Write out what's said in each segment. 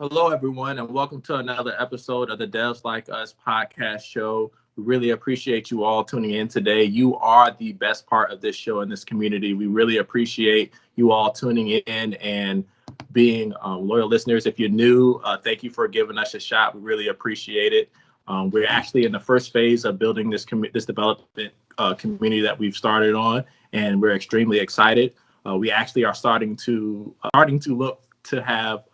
Hello, everyone, and welcome to another episode of the Devs Like Us podcast show. We really appreciate you all tuning in today. You are the best part of this show and this community. We really appreciate you all tuning in and being loyal listeners. If you're new, thank you for giving us a shot. We really appreciate it. We're actually in the first phase of building this development community that we've started on, and we're extremely excited. We actually are starting to look to have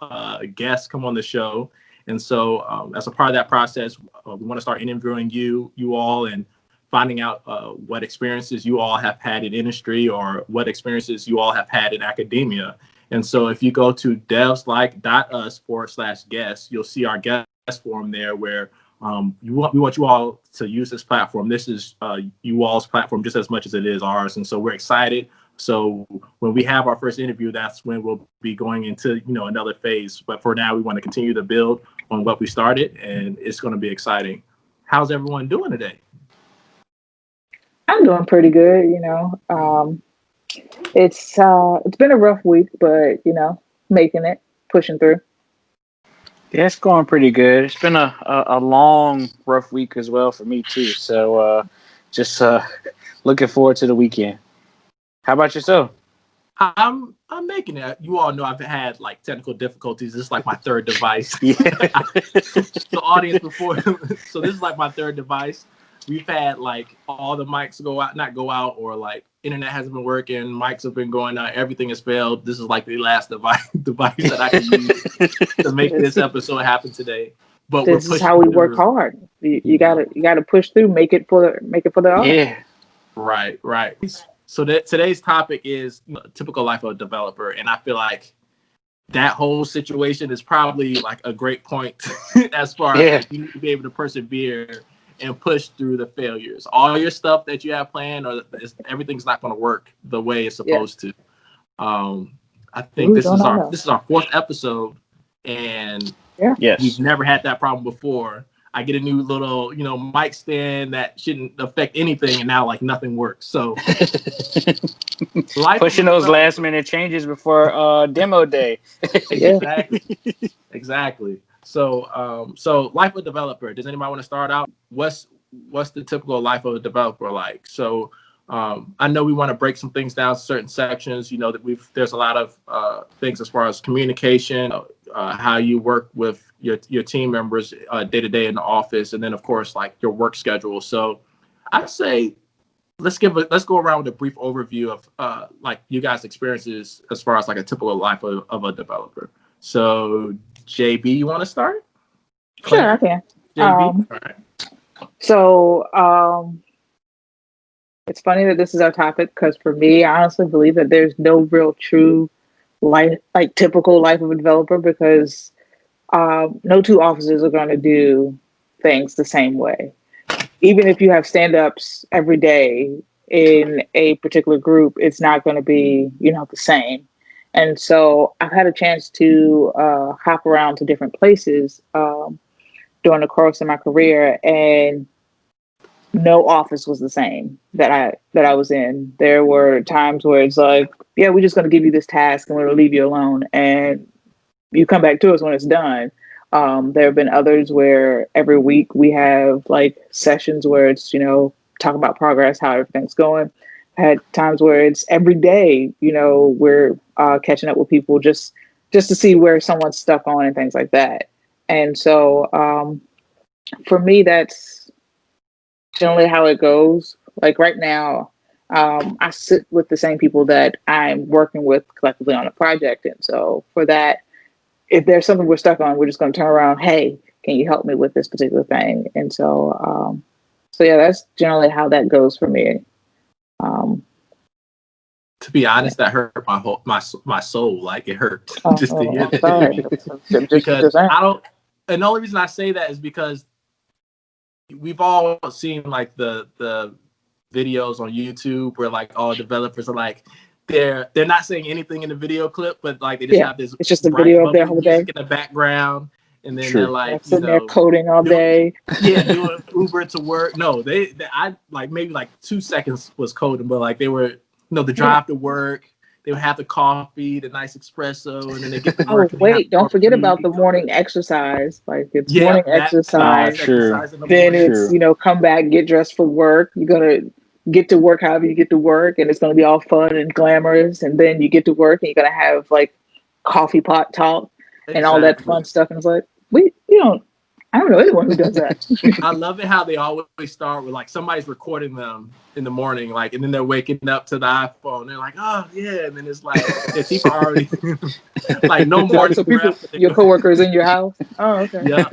guests come on the show. And so as a part of that process, we want to start interviewing you all and finding out what experiences you all have had in industry or what experiences you all have had in academia. And so if you go to devslike.us/guests, you'll see our guest form there where we want you all to use this platform. This is you all's platform just as much as it is ours. And so we're excited. So when we have our first interview, that's when we'll be going into, another phase. But for now, we want to continue to build on what we started, and it's going to be exciting. How's everyone doing today? I'm doing pretty good. It's been a rough week, but making it, pushing through. Yeah, it's going pretty good. It's been a long, rough week as well for me too. So just looking forward to the weekend. How about yourself? I'm making it. You all know I've had technical difficulties. This is my third device. Yeah. The audience before, so this is my third device. We've had all the mics not go out, or internet hasn't been working. Mics have been going out. Everything has failed. This is the last device that I can use to make this episode happen today. But this is how we work hard. You gotta push through. Make it for the audience. Yeah. Right. So today's topic is typical life of a developer, and I feel like that whole situation is probably a great point as far as you need to be able to persevere and push through the failures. All your stuff that you have planned, or everything's not going to work the way it's supposed to. I think this is our fourth episode, and we've never had that problem before. I get a new little, mic stand that shouldn't affect anything, and now nothing works. So pushing those last minute changes before demo day. Exactly. So life of a developer. Does anybody want to start out? What's the typical life of a developer like? So I know we want to break some things down, certain sections. That there's a lot of things as far as communication, how you work with your team members day to day in the office, and then of course your work schedule. So I'd say let's go around with a brief overview of you guys' experiences as far as a typical life of a developer. So JB, you want to start? Sure, I can. JB, all right. So it's funny that this is our topic, because for me, I honestly believe that there's no real true life, typical life of a developer, because no two offices are going to do things the same way. Even if you have stand-ups every day in a particular group, it's not going to be, the same. And so I've had a chance to hop around to different places during the course of my career, and no office was the same that I was in. There were times where it's we're just going to give you this task and we're going to leave you alone, and you come back to us when it's done. There have been others where every week we have sessions where it's, talk about progress, how everything's going. I had times where it's every day, we're catching up with people just to see where someone's stuck on and things like that. And so for me, that's generally how it goes. Right now, I sit with the same people that I'm working with collectively on a project. And so for that, if there's something we're stuck on, we're just going to turn around. Hey, can you help me with this particular thing? And so, that's generally how that goes for me. To be honest, that hurt my soul. It hurt just to hear that. Because I don't. And the only reason I say that is because we've all seen the videos on YouTube where all developers are they're not saying anything in the video clip, but they just have this. It's just a video of their whole day in the background, and then they're sitting there coding all day. Doing Uber to work. No, I maybe 2 seconds was coding, but they were the drive to work. they would have the coffee, the nice espresso, and then they get to Oh work and they have wait, don't more forget about tea. the morning exercise. Like it's Yeah, morning that exercise. True. exercise in the Then morning. it's, True. come back, get dressed for work. You're gonna get to work however you get to work, and it's gonna be all fun and glamorous. And then you get to work, and you're gonna have like coffee pot talk and all that Exactly. fun stuff. And it's like, I don't know anyone who does that. I love it how they always start with like somebody's recording them in the morning, like, and then they're waking up to the iPhone. They're like, oh yeah, and then it's like if people are already like no Like, morning so people, breath. But they your go, coworkers in your house. Oh, okay. yeah,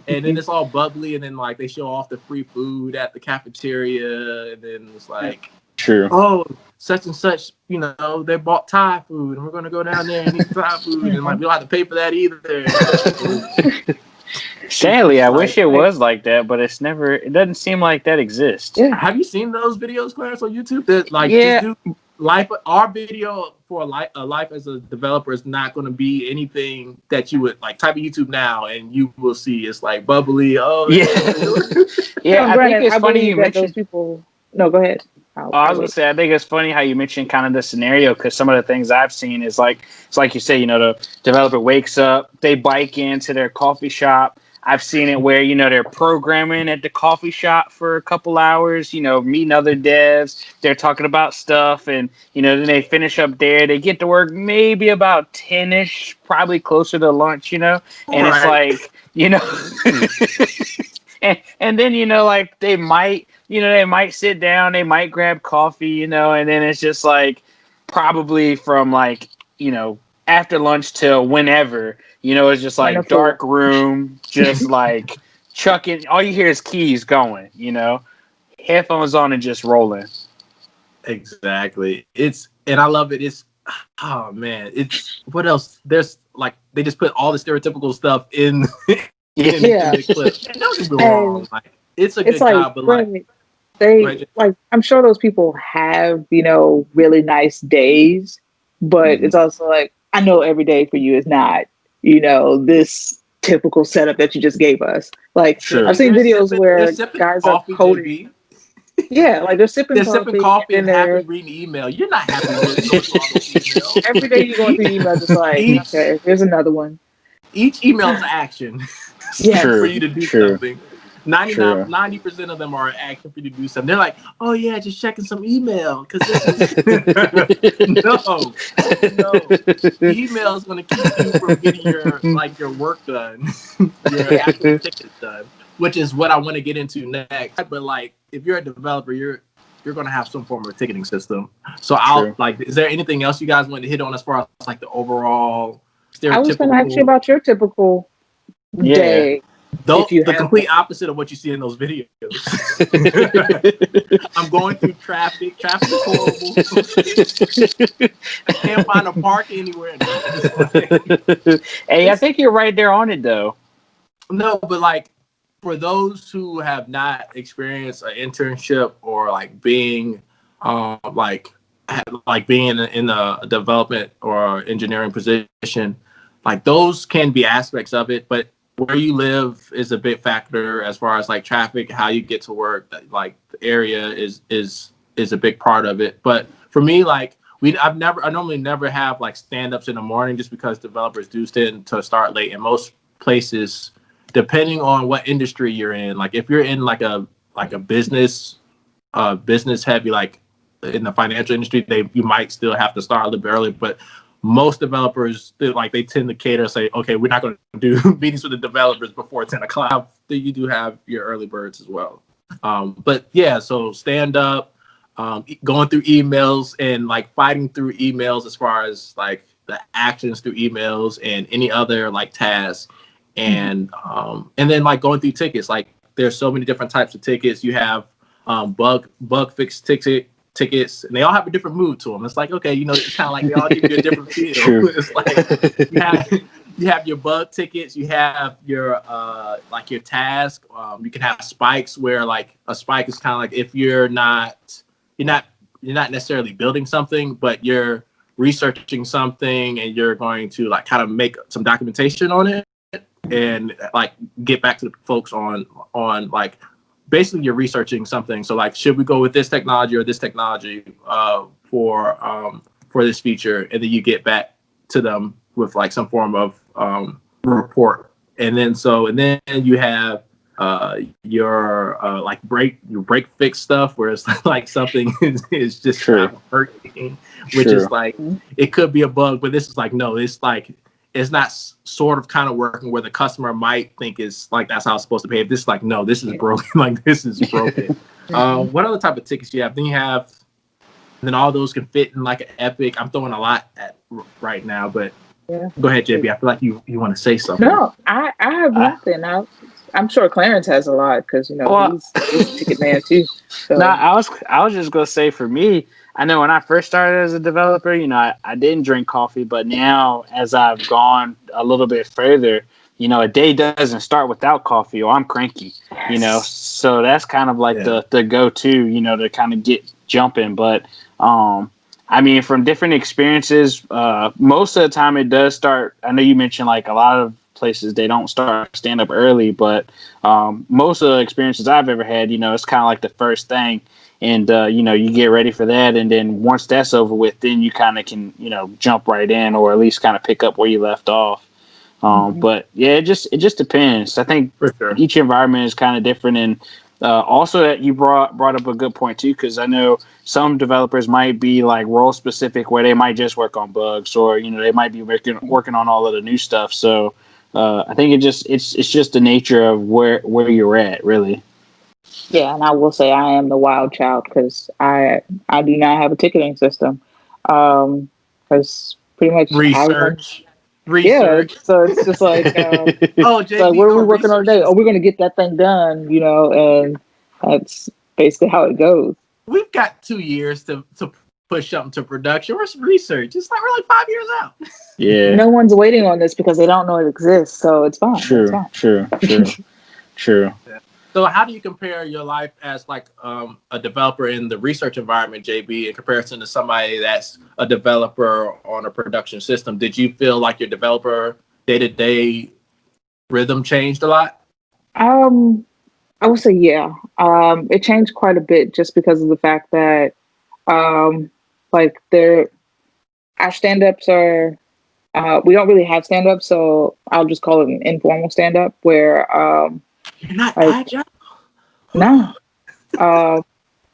and then it's all bubbly, and then like they show off the free food at the cafeteria, and then it's like, True. oh, such and such, they bought Thai food, and we're gonna go down there and eat Thai food, and like we don't have to pay for that either. Sadly, I wish it like- was like that, but it doesn't seem like that exists. Yeah. Have you seen those videos, Clarence, on YouTube? That like Yeah. this dude, our video for a life as a developer is not going to be anything that you would like type of YouTube now, and you will see it's like bubbly. Oh Yeah. Yeah, No, I think granted, it's I funny believe you that those mentioned. people. No, go ahead. I was gonna say, I think it's funny how you mentioned kind of the scenario, because some of the things I've seen is like it's like you say, the developer wakes up, they bike into their coffee shop. I've seen it where they're programming at the coffee shop for a couple hours, meeting other devs. They're talking about stuff, and then they finish up there. They get to work maybe about 10ish, probably closer to lunch, and it's Right. like and then like they might sit down, they might grab coffee, and then it's just like probably from like after lunch till whenever, it's just like Wonderful. dark room, just like chucking. All you hear is keys going, headphones on and just rolling. Exactly. And I love it. Oh man, what else? There's like they just put all the stereotypical stuff in Yeah. the clip. And don't get me wrong, like it's a good It's like, job, but like I'm sure those people have, really nice days, but it's also like, I know every day for you is not, this typical setup that you just gave us. Like, Sure. I've seen they're videos sipping- where they're sipping guys coffee, are coding. JB. Yeah, like they're sipping They're coffee, sipping coffee and they're happy reading email. You're not happy with going through all those emails. every day you're going through emails, it's like, Each- okay, here's another one. Each email is action Yes. True. for you to do True. something. True. 90% of them are action for you to do something. They're like, oh yeah, just checking some email. Because no. Email is going to keep you from getting your work done, your actual tickets done, which is what I want to get into next. But like, if you're a developer, you're going to have some form of ticketing system. So is there anything else you guys want to hit on as far as like the overall stereotypical? I was going to ask you about your typical day. The complete opposite of what you see in those videos. I'm going through traffic. Traffic is horrible. I can't find a park anywhere. Hey, I think you're right there on it, though. No, but like for those who have not experienced an internship or like being being in a development or engineering position, like those can be aspects of it, but where you live is a big factor as far as like traffic, how you get to work. Like the area is a big part of it. But for me, like I normally never have like stand-ups in the morning, just because developers do tend to start late. In most places, depending on what industry you're in, like if you're in like a business heavy, like in the financial industry, you might still have to start a little bit early, but most developers, they tend to cater, say, okay, we're not going to do meetings with the developers before 10 o'clock. You do have your early birds as well. But yeah, so stand up, going through emails and like fighting through emails as far as like the actions through emails and any other like tasks. And then like going through tickets, like there's so many different types of tickets. You have bug fix tickets, and they all have a different mood to them. It's like, okay, it's kind of like they all give you a different feel. True. It's like you have your bug tickets, you have your like your task. You can have spikes, where like a spike is kind of like if you're not necessarily building something, but you're researching something and you're going to like kind of make some documentation on it and like get back to the folks on like basically you're researching something. So like, should we go with this technology or this technology for for this feature, and then you get back to them with like some form of report. And then you have your break fix stuff where it's like something is just not working, which is like it could be a bug, but this is like no, it's like it's not sort of kind of working where the customer might think is like that's how it's supposed to behave. This is like no, this is broken. Like this is broken. What other type of tickets do you have? Then you have, and then all those can fit in like an Epic. I'm throwing a lot at right now, but go ahead, JB. I feel like you want to say something. No, I have nothing. I'm sure Clarence has a lot because he's a ticket man too. So. No, I was just gonna say for me, I know when I first started as a developer, I didn't drink coffee, but now as I've gone a little bit further, a day doesn't start without coffee, or I'm cranky, So that's kind of like the go-to, to kind of get jumping. But I mean, from different experiences, most of the time it does start. I know you mentioned like a lot of places they don't start stand up early, but most of the experiences I've ever had, it's kind of like the first thing. And, you get ready for that. And then once that's over with, then you kind of can, jump right in or at least kind of pick up where you left off. But yeah, it just depends. I think each environment is kind of different. And also that you brought up a good point too, because I know some developers might be like role specific where they might just work on bugs or, they might be working on all of the new stuff. So I think it's just the nature of where you're at, really. Yeah, and I will say I am the wild child because I do not have a ticketing system. Because pretty much research. Yeah, so it's just like, JB, like what are we working on today? Oh, we're going to get that thing done, and that's basically how it goes. We've got 2 years to push something to production. Where's research? It's like we're like 5 years out. Yeah. No one's waiting on this because they don't know it exists, so it's fine. True. Yeah. So how do you compare your life as like a developer in the research environment, JB, in comparison to somebody that's a developer on a production system? Did you feel like your developer day-to-day rhythm changed a lot? I would say yeah. It changed quite a bit just because of the fact that like our stand-ups are we don't really have stand-ups, so I'll just call it an informal stand-up where you're not agile? No. I'm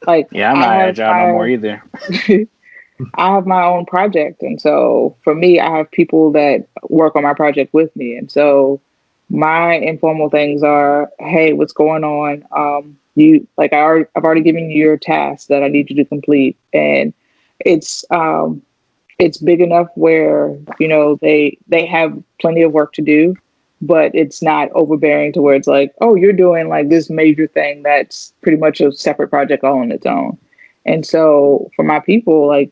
not agile no more either. I have my own project. And so for me, I have people that work on my project with me. And so my informal things are, hey, what's going on? I've already given you your task that I need you to complete. And it's big enough where, they have plenty of work to do, but it's not overbearing to where it's like, oh, you're doing like this major thing that's pretty much a separate project all on its own. And so for my people, like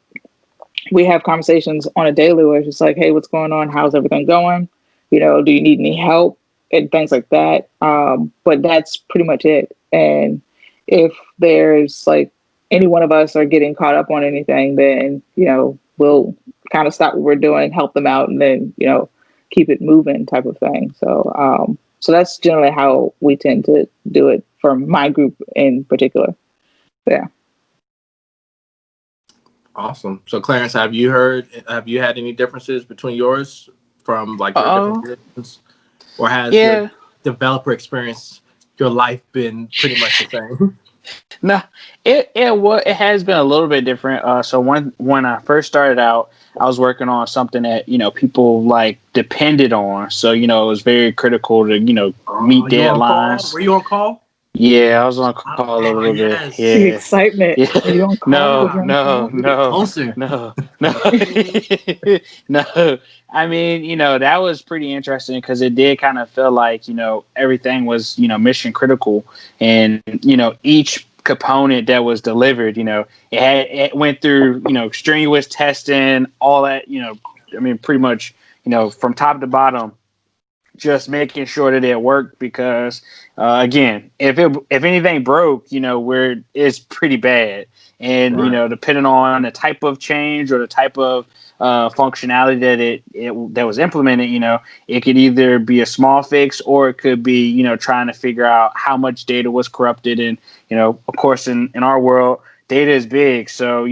we have conversations on a daily where it's just like, hey, what's going on? How's everything going? Do you need any help? And things like that. But that's pretty much it. And if there's like any one of us are getting caught up on anything, then, we'll kind of stop what we're doing, help them out, and then, keep it moving type of thing. So so that's generally how we tend to do it for my group in particular. Yeah. Awesome. So Clarence, have you had any differences between yours from like your different positions? Or has your developer experience, your life been pretty much the same? No, it has been a little bit different. So when I first started out, I was working on something that people like depended on. So it was very critical to meet deadlines. Were you on call? Yeah, I was on call a little bit. Yeah, the excitement. Yeah. Are you on call? No. I mean, that was pretty interesting because it did kind of feel like everything was mission critical, and each component that was delivered, it went through strenuous testing, all that. I mean, pretty much from top to bottom, just making sure that it worked because again, if anything broke, it's pretty bad. And depending on the type of change or the type of functionality that was implemented, it could either be a small fix or it could be trying to figure out how much data was corrupted. And of course in our world, data is big, so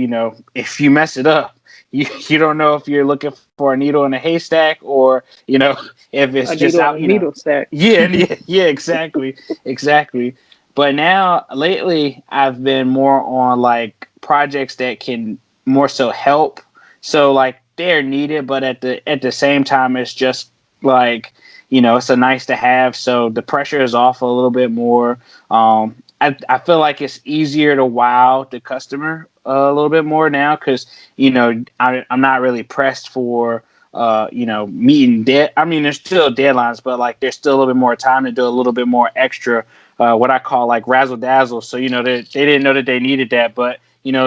if you mess it up, you don't know if you're looking for a needle in a haystack or if it's A just needle on out. a needle stack. Yeah, exactly. But now lately, I've been more on like projects that can more so help. So like they're needed, but at the same time, it's just like it's a nice to have. So the pressure is off a little bit more. I feel like it's easier to wow the customer a little bit more now because I'm not really pressed for meeting dead. I mean, there's still deadlines, but like there's still a little bit more time to do a little bit more extra, what I call like razzle dazzle. So they didn't know that they needed that, but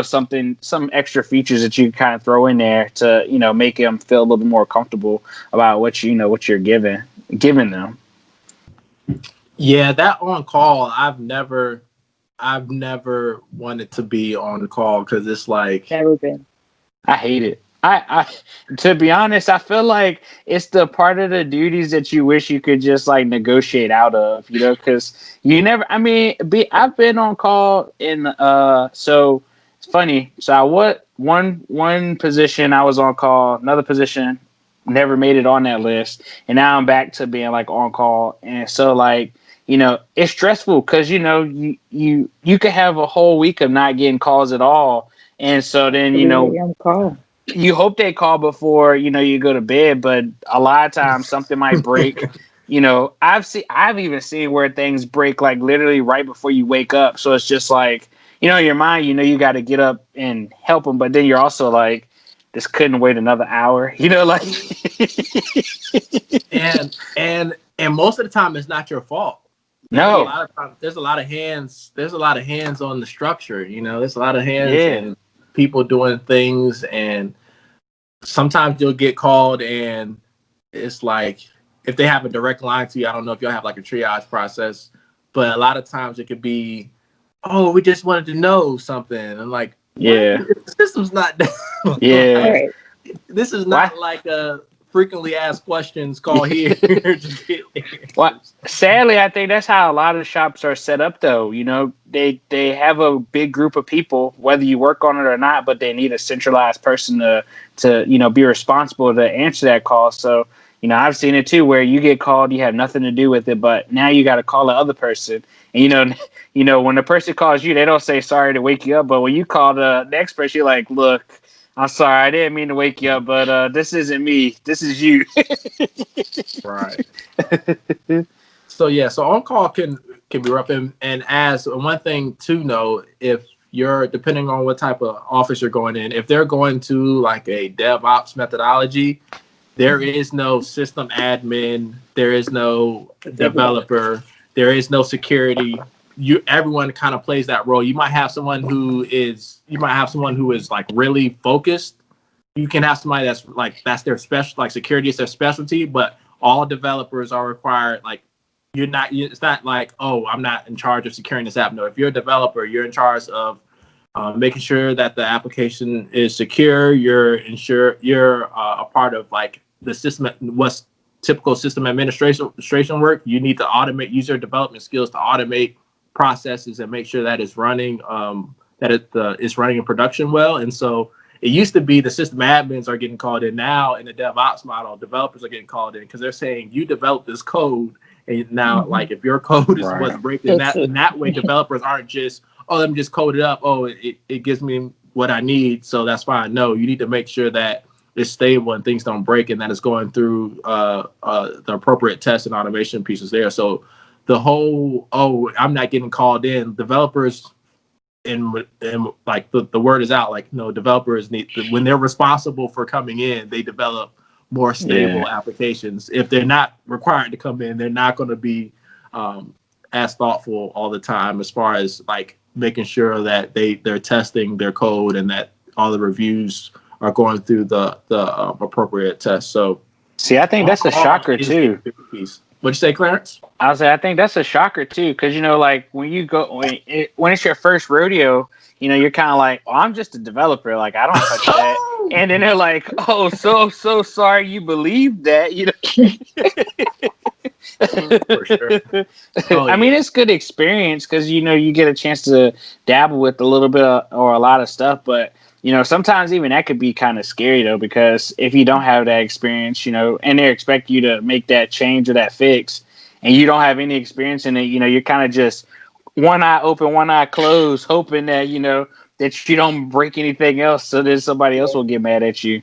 some extra features that you can kind of throw in there to make them feel a little bit more comfortable about what you're giving them. Yeah, that on call, I've never wanted to be on call because it's like, Never been. I hate it. I to be honest, I feel like it's the part of the duties that you wish you could just like negotiate out of, because you never. I mean, I've been on call so it's funny. So one position I was on call, another position never made it on that list, and now I'm back to being like on call, and so like it's stressful because you could have a whole week of not getting calls at all, and so then I'm call. you hope they call before you go to bed, but a lot of times something might break. I've even seen where things break like literally right before you wake up. So it's just like in your mind, you got to get up and help them, but then you're also like, this couldn't wait another hour. Like and most of the time it's not your fault. No. There's a lot of hands. There's a lot of hands on the structure. There's a lot of hands Yeah. and people doing things, and sometimes you'll get called, and it's like if they have a direct line to you, I don't know if you'll have like a triage process, but a lot of times it could be, oh, we just wanted to know something, and like, yeah, the system's not done. yeah. Right. This is not like a frequently asked questions call here. Well, sadly, I think that's how a lot of shops are set up, though. They have a big group of people, whether you work on it or not, but they need a centralized person to be responsible to answer that call. So, I've seen it too, where you get called, you have nothing to do with it, but now you got to call the other person. And when the person calls you, they don't say sorry to wake you up, but when you call the next person, you're like, look, I'm sorry, I didn't mean to wake you up, but this isn't me. This is you. Right. So on call can be rough, and as one thing to know, if you're depending on what type of office you're going in, if they're going to like a DevOps methodology, there is no system admin, there is no developer, there is no security. Everyone kind of plays that role. You might have someone who is like really focused. You can have somebody that's their special, like security is their specialty, but all developers are required. Like it's not like, oh, I'm not in charge of securing this app. No, if you're a developer, you're in charge of making sure that the application is secure. You're a part of like the system. What's typical system administration work? You need to use your development skills to automate processes and make sure that it's running, it's running in production well. And so it used to be the system admins are getting called in. Now in the DevOps model, developers are getting called in because they're saying you developed this code, and now like if your code is what's breaking, in that way developers aren't just, oh, let me just code it up. Oh, it gives me what I need, so that's fine. No, you need to make sure that it's stable and things don't break, and that it's going through the appropriate test and automation pieces there. So the whole, oh, I'm not getting called in, developers, and like the word is out, like, no, developers when they're responsible for coming in, they develop more stable applications. If they're not required to come in, they're not going to be as thoughtful all the time as far as like making sure that they're testing their code and that all the reviews are going through the appropriate tests. So see, I think that's a shocker too. What'd you say, Clarence? I think that's a shocker too, because like when it's your first rodeo, you're kind of like, oh, I'm just a developer, like I don't touch that, and then they're like, oh, so sorry you believe that, For sure. I mean, it's good experience because you get a chance to dabble with a little bit or a lot of stuff, but sometimes even that could be kind of scary though, because if you don't have that experience, and they expect you to make that change or that fix, and you don't have any experience in it, you're kind of just one eye open, one eye closed, hoping that, that you don't break anything else, so that somebody else will get mad at you.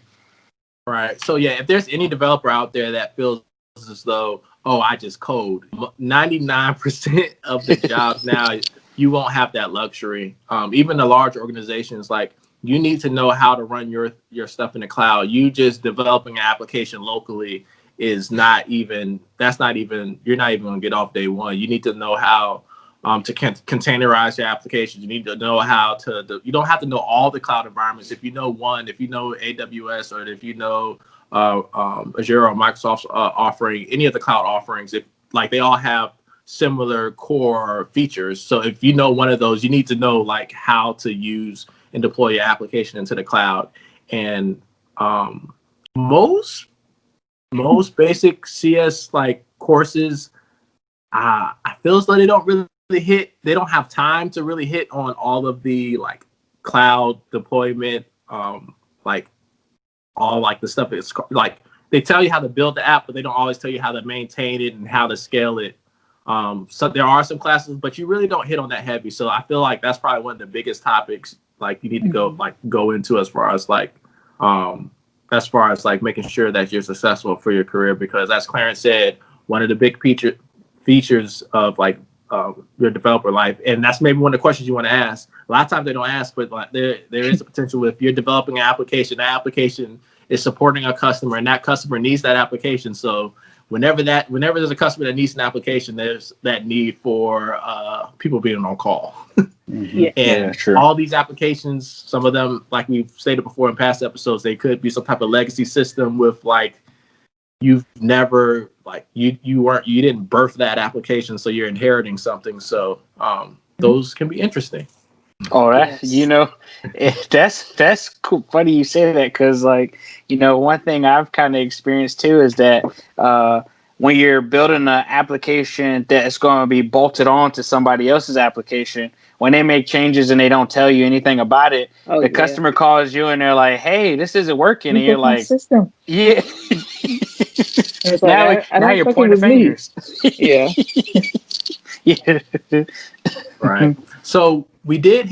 Right. So yeah, if there's any developer out there that feels as though, oh, I just code, 99% of the jobs now, you won't have that luxury. Even the large organizations, like, you need to know how to run your stuff in the cloud. You just developing an application locally you're not even gonna get off day one. You need to know how to containerize your applications. You need to know how to, you don't have to know all the cloud environments. If you know if you know AWS, or if you know Azure or Microsoft's offering, any of the cloud offerings, they all have similar core features. So if you know one of those, you need to know like how to use and deploy your application into the cloud. And most basic CS like courses, I feel as though they don't have time to really hit on all of the like cloud deployment, like all like the stuff. It's like they tell you how to build the app, but they don't always tell you how to maintain it and how to scale it. So there are some classes, but you really don't hit on that heavy. So I feel like that's probably one of the biggest topics like you need to go into as far as making sure that you're successful for your career, because as Clarence said, one of the big features of like your developer life, and that's maybe one of the questions you want to ask. A lot of times they don't ask, but like there is a potential if you're developing an application, that application is supporting a customer, and that customer needs that application. So whenever there's a customer that needs an application, there's that need for people being on call. And all these applications, some of them, like we've stated before in past episodes, they could be some type of legacy system with like you've never like you didn't birth that application, so you're inheriting something. So those can be interesting. Oh, that's cool. Funny you say that, because like one thing I've kind of experienced too is that when you're building an application that's going to be bolted on to somebody else's application, when they make changes and they don't tell you anything about it, customer calls you and they're like, "Hey, this isn't working," and you're like, system. "Yeah." Now you're pointing fingers. Yeah. Yeah. Right. So we did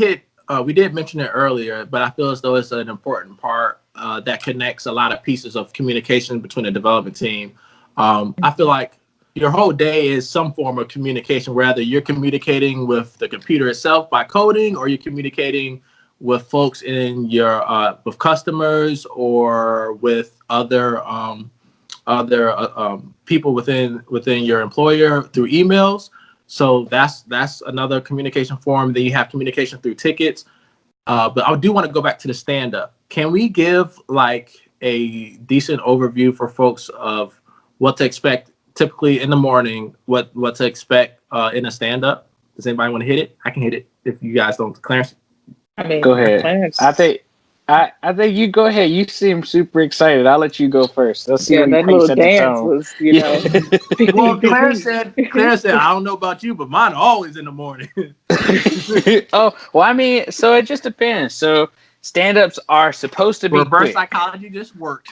mention it earlier, but I feel as though it's an important part that connects a lot of pieces of communication between the development team. I feel like your whole day is some form of communication, whether you're communicating with the computer itself by coding, or you're communicating with folks in your with customers, or with other people within your employer through emails. So that's another communication form. Then you have communication through tickets. But I do want to go back to the stand-up. Can we give like a decent overview for folks of what to expect typically in the morning, what to expect in a stand-up? Does anybody want to hit it? I can hit it if you guys don't. Clarence? Go ahead. Clarence. I think you go ahead. You seem super excited. I'll let you go first. Let's see. Yeah, that little dance was, Well, Clarence said, I don't know about you, but mine are always in the morning. Oh, well, I mean, so it just depends. So stand-ups are supposed to be reverse quick. Psychology just worked.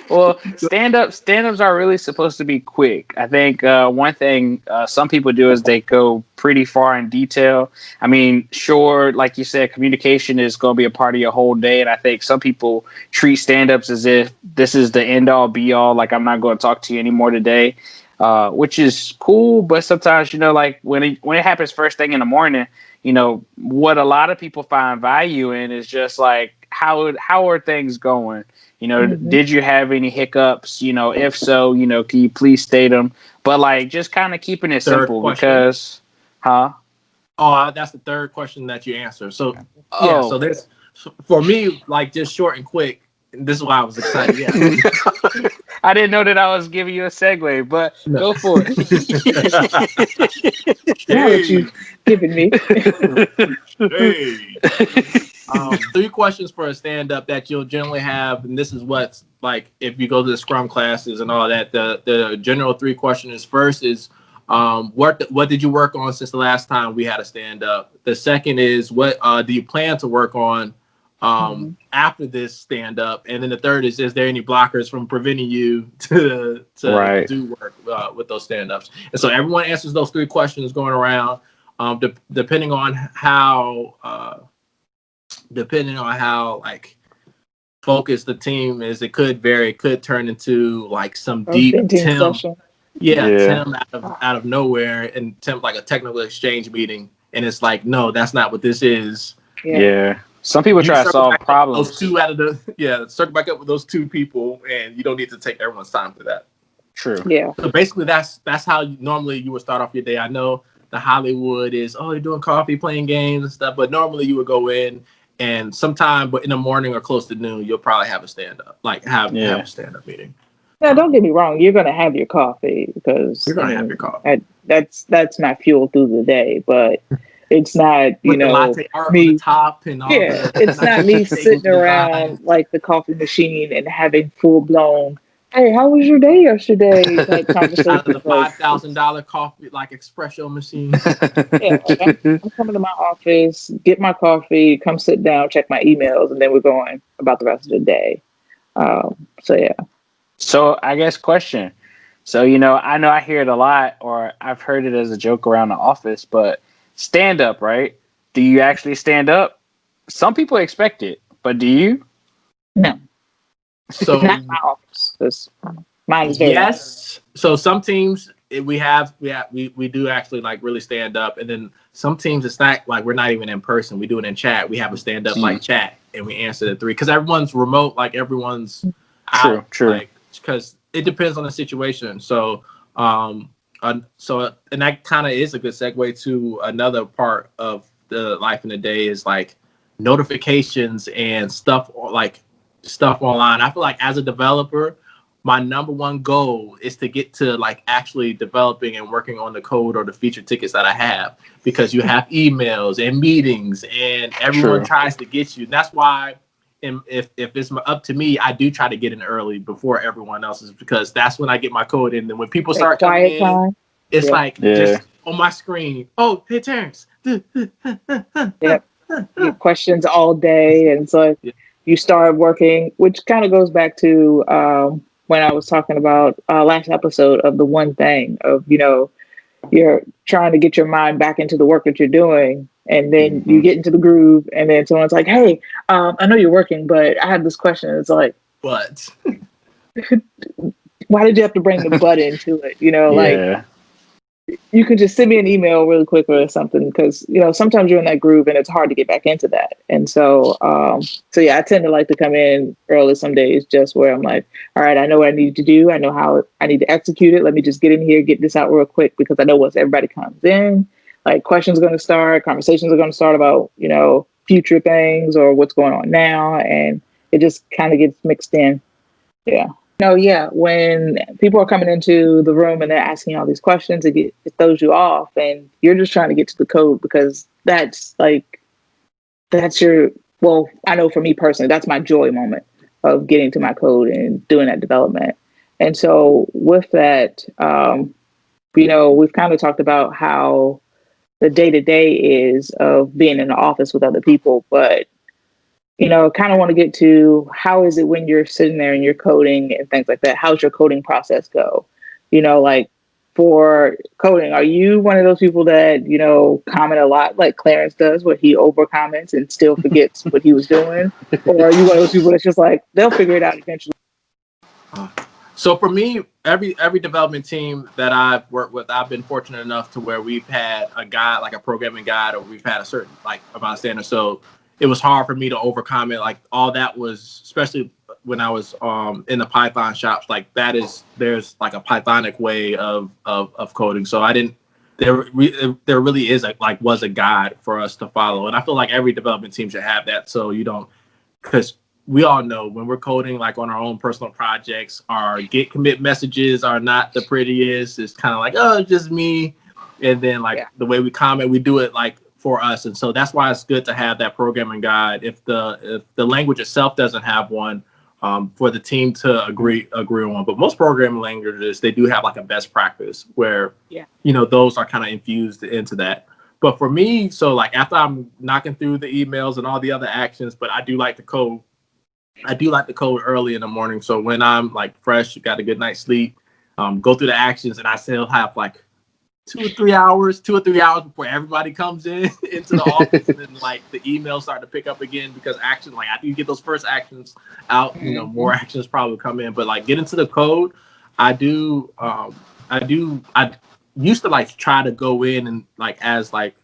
Well, stand-ups are really supposed to be quick. I think one thing some people do is they go pretty far in detail. I mean, sure, like you said, communication is going to be a part of your whole day, and I think some people treat stand-ups as if this is the end-all, be-all, like I'm not going to talk to you anymore today, which is cool, but sometimes, like when it happens first thing in the morning, what a lot of people find value in is just like, how are things going? Did you have any hiccups? If so, can you please state them? But like, just kind of keeping it simple because, Oh, that's the third question that you answer. So yeah, so there's for me, like just short and quick. This is why I was excited. Yeah. I didn't know that I was giving you a segue, but go for it. Now that you've given me. Three questions for a stand-up that you'll generally have, and this is what's like if you go to the Scrum classes and all that. The general three questions is first is What did you work on since the last time we had a stand up? The second is what do you plan to work on after this stand up? And then the third is there any blockers from preventing you to do work with those stand ups? And so everyone answers those three questions going around. Depending on how like focused the team is, it could vary. It could turn into like some deep Tim session. Tim out of nowhere, and Tim like a technical exchange meeting, and it's like, no, that's not what this is. Yeah. Some people try to solve problems. Those two circle back up with those two people, and you don't need to take everyone's time for that. True. Yeah. So basically, that's how normally you would start off your day. I know the Hollywood is, you're doing coffee, playing games and stuff, but normally you would go in and sometime, but in the morning or close to noon, you'll probably have a stand up, have a stand up meeting. Now, don't get me wrong. You're gonna have your coffee because you're gonna have your coffee. That's my fuel through the day, but it's not with the latte art me on the top and all it's not me sitting around like the coffee machine and having full blown, hey, how was your day yesterday? Like conversation. Out of the $5,000 coffee like espresso machine. I'm coming to my office, get my coffee, come sit down, check my emails, and then we're going about the rest of the day. So I guess question. So, I know I hear it a lot, or I've heard it as a joke around the office, but stand up, right? Do you actually stand up? Some people expect it, but do you? No. So not my office. Mine is very yes. So some teams we do actually like really stand up, and then some teams it's not like we're not even in person. We do it in chat. We have a stand up like chat, and we answer the three because everyone's remote. Like everyone's out. True. Like, because it depends on the situation. So and that kind of is a good segue to another part of the life in the day is like notifications and stuff online. I feel like as a developer, my number one goal is to get to like actually developing and working on the code or the feature tickets that I have, because you have emails and meetings and everyone tries to get you. And that's why if it's up to me, I do try to get in early before everyone else is, because that's when I get my code in. And when people start coming in, it's like just on my screen. Oh, hey, Terrence. Yep. Questions all day. And it's like you start working, which kind of goes back to when I was talking about last episode of the one thing of, you're trying to get your mind back into the work that you're doing. And then you get into the groove, and then someone's like, hey, I know you're working, but I have this question. It's like, what? Why did you have to bring the butt into it? Like you could just send me an email really quick or something, because, sometimes you're in that groove and it's hard to get back into that. And so, I tend to like to come in early some days, just where I'm like, all right, I know what I need to do. I know how I need to execute it. Let me just get in here, get this out real quick, because I know once everybody comes in, like questions are going to start, conversations are going to start about, future things or what's going on now. And it just kind of gets mixed in. Yeah. When people are coming into the room and they're asking all these questions, it throws you off, and you're just trying to get to the code, because that's I know for me personally, that's my joy moment of getting to my code and doing that development. And so with that, we've kind of talked about how the day-to-day is of being in the office with other people, but kind of want to get to how is it when you're sitting there and you're coding and things like that? How's your coding process go? Like for coding, are you one of those people that, comment a lot like Clarence does, where he over comments and still forgets what he was doing? Or are you one of those people that's just like, they'll figure it out eventually? So for me, every development team that I've worked with, I've been fortunate enough to where we've had a guide, like a programming guide, or we've had a certain amount of standards. So it was hard for me to overcome it. Like all that was, especially when I was in the Python shops, like there's like a Pythonic way of coding. So there really is was a guide for us to follow. And I feel like every development team should have that. So because we all know when we're coding, like on our own personal projects, our git commit messages are not the prettiest. It's kind of like, oh, it's just me. And then the way we comment, we do it like for us. And so that's why it's good to have that programming guide. If the language itself doesn't have one, for the team to agree on. But most programming languages, they do have like a best practice where, those are kind of infused into that. But for me, so like after I'm knocking through the emails and all the other actions, but I do like to code. I do like to code early in the morning. So when I'm like fresh, got a good night's sleep, go through the actions, and I still have like 2 or 3 hours before everybody comes in into the office, and then like the emails start to pick up again because action, like after you get those first actions out, more actions probably come in. But like get into the code, I used to like try to go in and like as like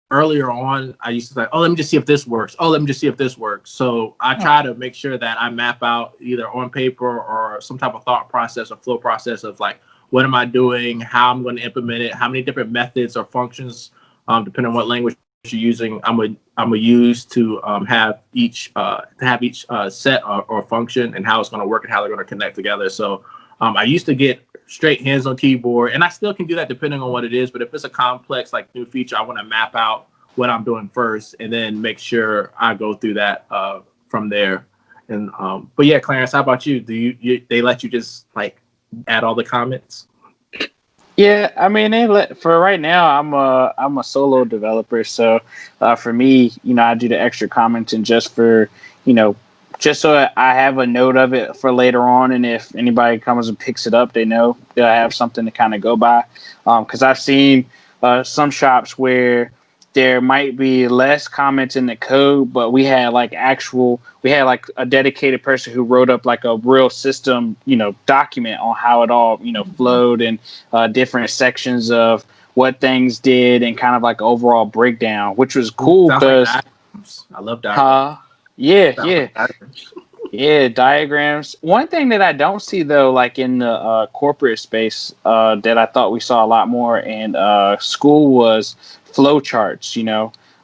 earlier on, I used to say, oh, let me just see if this works. Oh, let me just see if this works. So I try to make sure that I map out either on paper or some type of thought process or flow process of like, what am I doing? How I'm going to implement it? How many different methods or functions, depending on what language you're using, I'm gonna use to have each set or function and how it's going to work and how they're going to connect together. So I used to get straight hands on keyboard, and I still can do that depending on what it is. But if it's a complex like new feature, I want to map out what I'm doing first and then make sure I go through that from there. And but yeah, Clarence, how about you? They let you just like add all the comments? Yeah, I mean, for right now, I'm a solo developer, so for me, I do the extra commenting just for, just so I have a note of it for later on, and if anybody comes and picks it up, they know that I have something to kind of go by. Because I've seen some shops where there might be less comments in the code, but we had like a dedicated person who wrote up like a real system, document on how it all, flowed and different sections of what things did and kind of like overall breakdown, which was cool because I love diagrams. Yeah, diagrams. One thing that I don't see though, like in the corporate space, that I thought we saw a lot more in school was flow charts.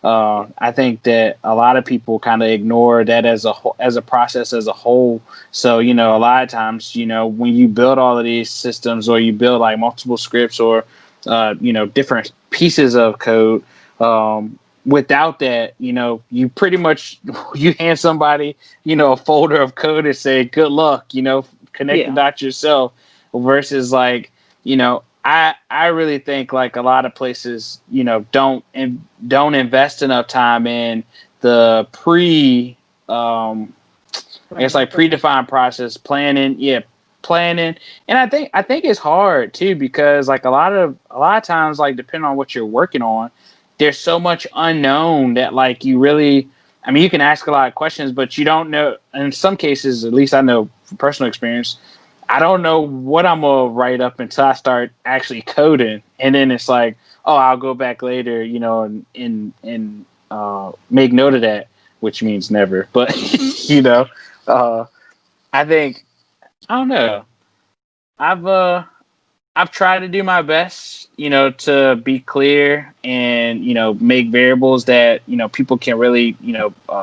I think that a lot of people kind of ignore that as a process as a whole. So a lot of times, when you build all of these systems or you build like multiple scripts or different pieces of code. Without that, you pretty much you hand somebody, a folder of code and say, good luck, connect the dots yourself versus like, I really think like a lot of places, don't invest enough time in the predefined process planning. Yeah. Planning. And I think it's hard too, because like a lot of times, like depending on what you're working on, there's so much unknown that like you really, I mean, you can ask a lot of questions, but you don't know. In some cases, at least I know from personal experience, I don't know what I'm gonna write up until I start actually coding, and then it's like, oh, I'll go back later, and make note of that, which means never. But I think I don't know. I've tried to do my best, to be clear and, make variables that, people can really,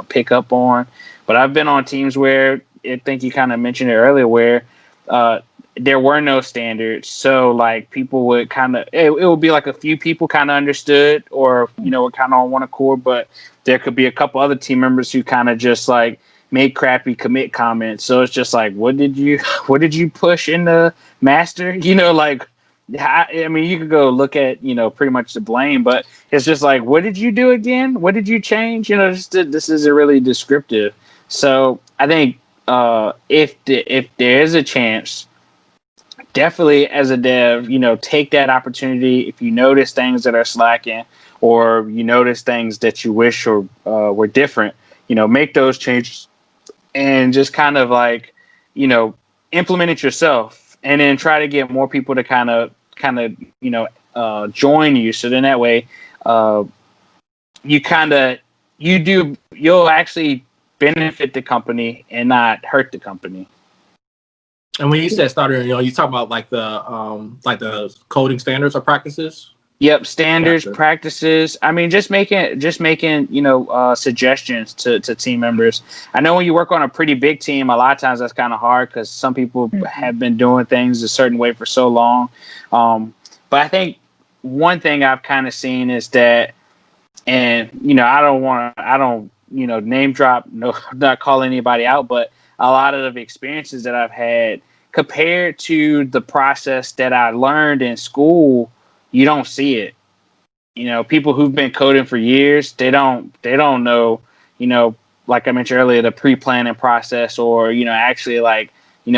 pick up on. But I've been on teams where I think you kind of mentioned it earlier where there were no standards. So like people would it would be like a few people kind of understood or, were kind of on one accord, but there could be a couple other team members who kind of just like made crappy commit comments. So it's just like, what did you push in the master? I mean, you could go look at, pretty much the blame, but it's just like, what did you do again? What did you change? This isn't really descriptive. So I think if there is a chance, definitely as a dev, take that opportunity. If you notice things that are slacking or you notice things that you wish or were different, make those changes and just kind of like, implement it yourself and then try to get more people to kind of, join you. So then that way, you'll actually benefit the company and not hurt the company. And when you said starter, you talk about like the coding standards or practices. Yep, standards, practices. I mean, just making suggestions to team members. I know when you work on a pretty big team, a lot of times that's kind of hard because some people have been doing things a certain way for so long. But I think one thing I've kind of seen is that, and I don't name drop, no, not call anybody out, but a lot of the experiences that I've had compared to the process that I learned in school, you don't see it. People who've been coding for years, they don't know, like I mentioned earlier, the pre-planning process, or, actually like,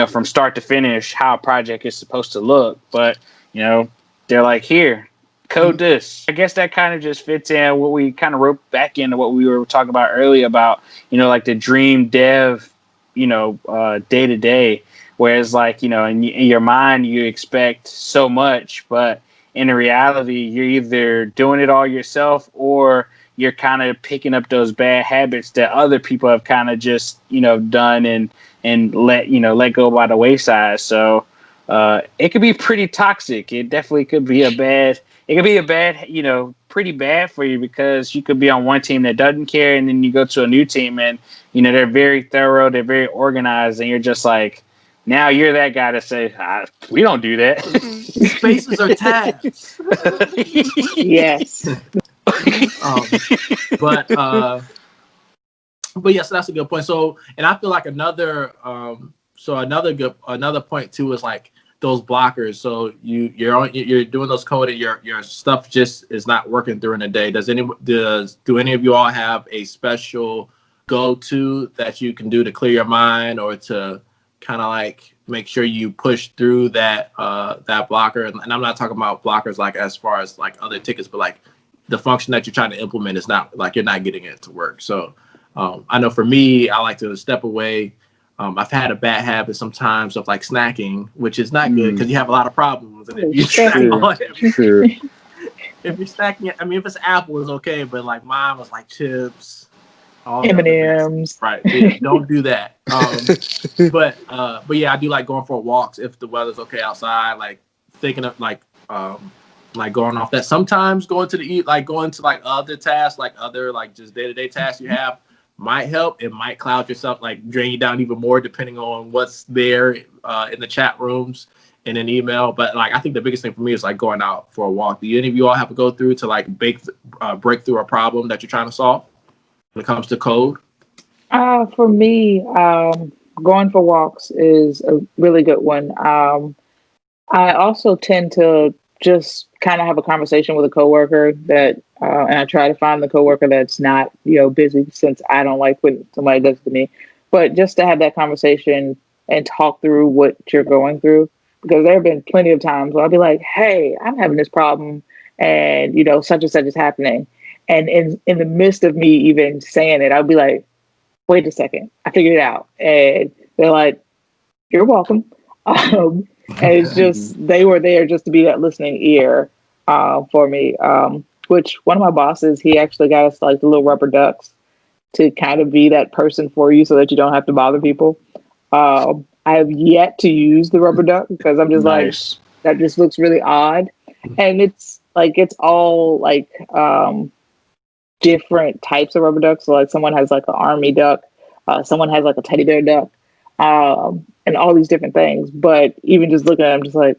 from start to finish, how a project is supposed to look. But, they're like, here, code this. I guess that kind of just fits in what we kind of wrote back into what we were talking about earlier about, like the dream dev, day to day. Whereas like, in your mind, you expect so much, but in reality, you're either doing it all yourself, or you're kind of picking up those bad habits that other people have kind of just, done and let go by the wayside. So it could be pretty toxic. It definitely could be pretty bad for you, because you could be on one team that doesn't care, and then you go to a new team and, they're very thorough, they're very organized, and you're just like, now you're that guy to say, we don't do that. Spaces are tabs. Yes. But yes, that's a good point. So, and I feel like another point too is like those blockers. So you're doing those coding, your stuff just is not working during the day. Do any of you all have a special go-to that you can do to clear your mind, or to kind of like make sure you push through that blocker? And I'm not talking about blockers like as far as like other tickets, but like the function that you're trying to implement is not like, you're not getting it to work. So I know for me, I like to step away. I've had a bad habit sometimes of like snacking, which is not good because you have a lot of problems. And if you if you're snacking, I mean, if it's apple, it's okay, but like mine was like chips, M&Ms. Right. Yeah, don't do that. But yeah, I do like going for walks if the weather's okay outside. Like thinking of like going off that. Sometimes going to like other tasks, like other like just day-to-day tasks you have might help. It might cloud yourself, like drain you down even more depending on what's there in the chat rooms and an email. But like I think the biggest thing for me is like going out for a walk. Do any of you all have to go through to like break through a problem that you're trying to solve when it comes to code? For me, going for walks is a really good one. I also tend to just kind of have a conversation with a coworker and I try to find the coworker that's not, busy, since I don't like when somebody does it to me, but just to have that conversation and talk through what you're going through, because there have been plenty of times where I'll be like, hey, I'm having this problem and, such and such is happening. And in the midst of me even saying it, I'll be like, wait a second, I figured it out. And they're like, you're welcome. And it's just, they were there just to be that listening ear for me. Which one of my bosses, he actually got us like the little rubber ducks to kind of be that person for you so that you don't have to bother people. I have yet to use the rubber duck because I'm just nice. like, that just looks really odd. And it's all like different types of rubber ducks. So like someone has like an army duck, someone has like a teddy bear duck, and all these different things. But even just looking at it, I'm just like,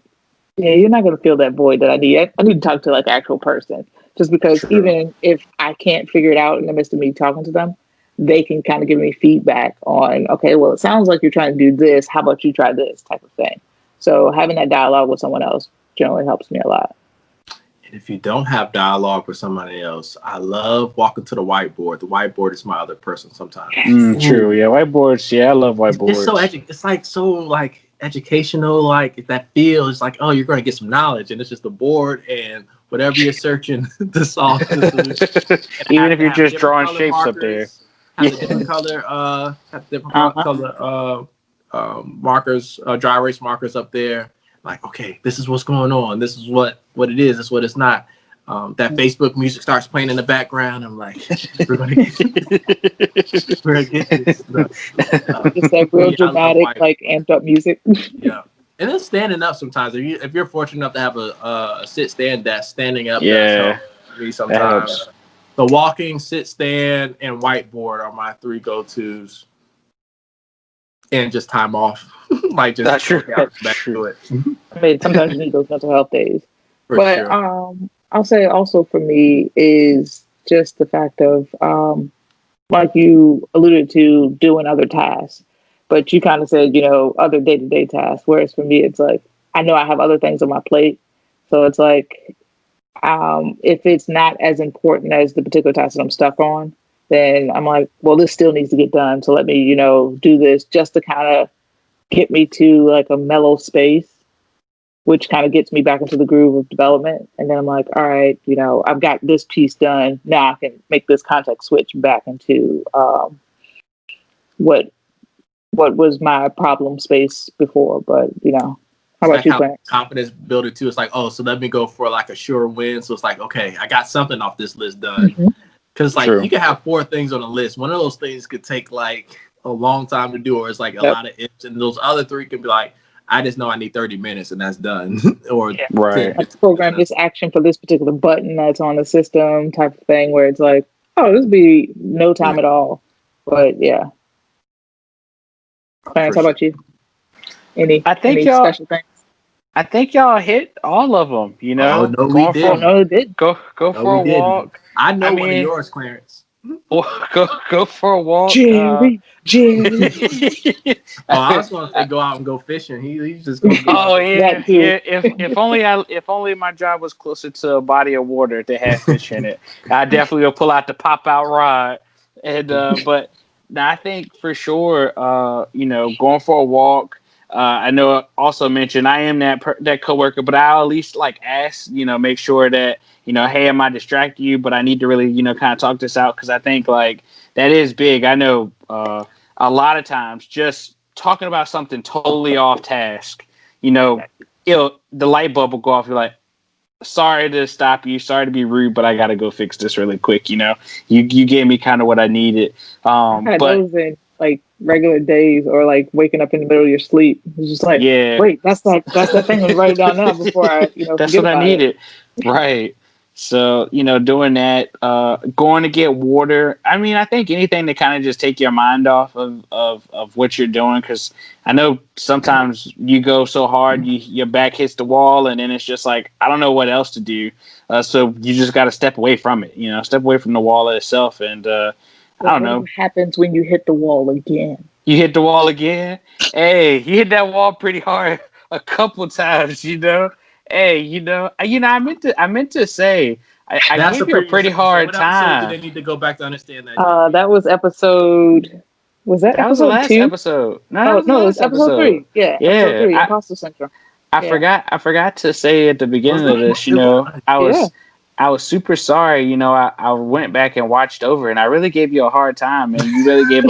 yeah, you're not going to fill that void that I need. I need to talk to like an actual person, just because even if I can't figure it out in the midst of me talking to them, they can kind of give me feedback on, okay, well, it sounds like you're trying to do this. How about you try this type of thing? So having that dialogue with someone else generally helps me a lot. And if you don't have dialogue with somebody else, I love walking to the whiteboard. The whiteboard is my other person sometimes. True, yeah, whiteboards. Yeah, I love whiteboards. It's so educational. Like that feels like, oh, you're going to get some knowledge, and it's just a board and whatever you're searching to solve the solution. Even if you're just drawing shapes markers, up there. Have the different color, markers, dry erase markers up there. Like, okay, this is what's going on. This is what it is. This is what it's not. That Facebook music starts playing in the background. I'm like, we're gonna get this. It's like real dramatic, like amped up music. Yeah, and then standing up sometimes. If you're fortunate enough to have a sit stand desk, standing up. Yeah, me sometimes. The walking, sit stand, and whiteboard are my three go-tos. And just time off. Like just That's true. Back to it. I mean, sometimes you need those mental health days. I'll say also for me is just the fact of like you alluded to, doing other tasks. But you kind of said, other day-to-day tasks. Whereas for me, it's like, I know I have other things on my plate. So it's like, if it's not as important as the particular task that I'm stuck on, then I'm like, well, this still needs to get done. So let me, do this just to kind of get me to like a mellow space, which kind of gets me back into the groove of development. And then I'm like, all right, I've got this piece done. Now I can make this context switch back into what was my problem space before. But how It's about like you, how Clarence? confidence builder too. It's like, oh, so let me go for like a sure win. So it's like, okay, I got something off this list done. Because like True. you can have 4 things on a list. One of those things could take like a long time to do, or it's like a Yep. lot of ifs. And those other 3 can be like, I just know I need 30 minutes and that's done. Or Yeah. 10 Right. minutes. Program this action for this particular button that's on the system type of thing where it's like, oh, this would be no time at all. But yeah. Clarence, how about you? Any I think y'all. special things? I think y'all hit all of them. Oh, no, we going Oh for didn't. no, it did. go No, for we a didn't. walk. I know I one of mean, yours, Clarence. go for a walk. Jerry. Oh, I was gonna say go out and go fishing. He's just gonna go Oh out. yeah, That too. yeah. If only my job was closer to a body of water that had fish in it, I definitely will pull out the pop out rod. And but now I think for sure, going for a walk. I know I also mentioned I am that coworker, but I'll at least like ask, make sure that hey, am I distracting you? But I need to really, kind of talk this out because I think like that is big. I know a lot of times just talking about something totally off task, the light bulb will go off. You're like, sorry to stop you, sorry to be rude, but I got to go fix this really quick. You gave me kind of what I needed. I've had But those in like regular days or like waking up in the middle of your sleep. It's just like, yeah, wait, that's that thing. Let me write it down now before I, that's forget what I about it. needed. Right. So, doing that, going to get water. I mean, I think anything to kind of just take your mind off of what you're doing. Cause I know sometimes you go so hard, your back hits the wall and then it's just like, I don't know what else to do. So you just got to step away from it, step away from the wall itself. And, I But don't what know, happens when you hit the wall again? you hit the wall again. Hey, you hit that wall pretty hard a couple times, Hey, I meant to say, I That's a gave you a previous pretty episode. hard What episode do time. they need to go back to understand that, JB? That was episode. Was that That was the episode last 2? episode. No, that Oh was the no, it was last episode episode. 3. Yeah, episode Yeah, 3, Imposter Syndrome. I Yeah, forgot. I forgot to say at the Was beginning of it? this. It was. yeah. I was super sorry. I went back and watched over, and I really gave you a hard time, and you really gave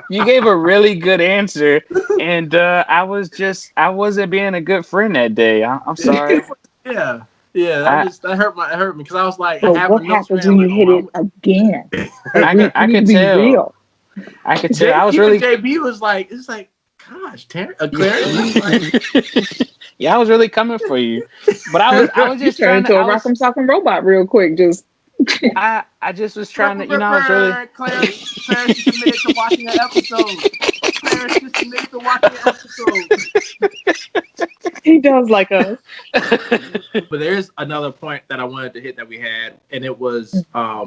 you gave a really good answer, and I wasn't being a good friend that day. I'm sorry. Yeah, yeah. I That hurt me because I was like, I But have my what notes happens ready. I'm when you like, hit it oh, again? Like I we I need to could be tell. real. I could tell. I was even really JB was like, it's like, gosh, Clarence, he's like, yeah, I was really coming for you, but I was You just turn trying to. into a Rock'em Sock'em robot real quick. Just I just was trying to. I was really. Clarence just admitted to watching an episode. Clarence just admitted to watching an episode. he does like us. But there's another point that I wanted to hit that we had, and it was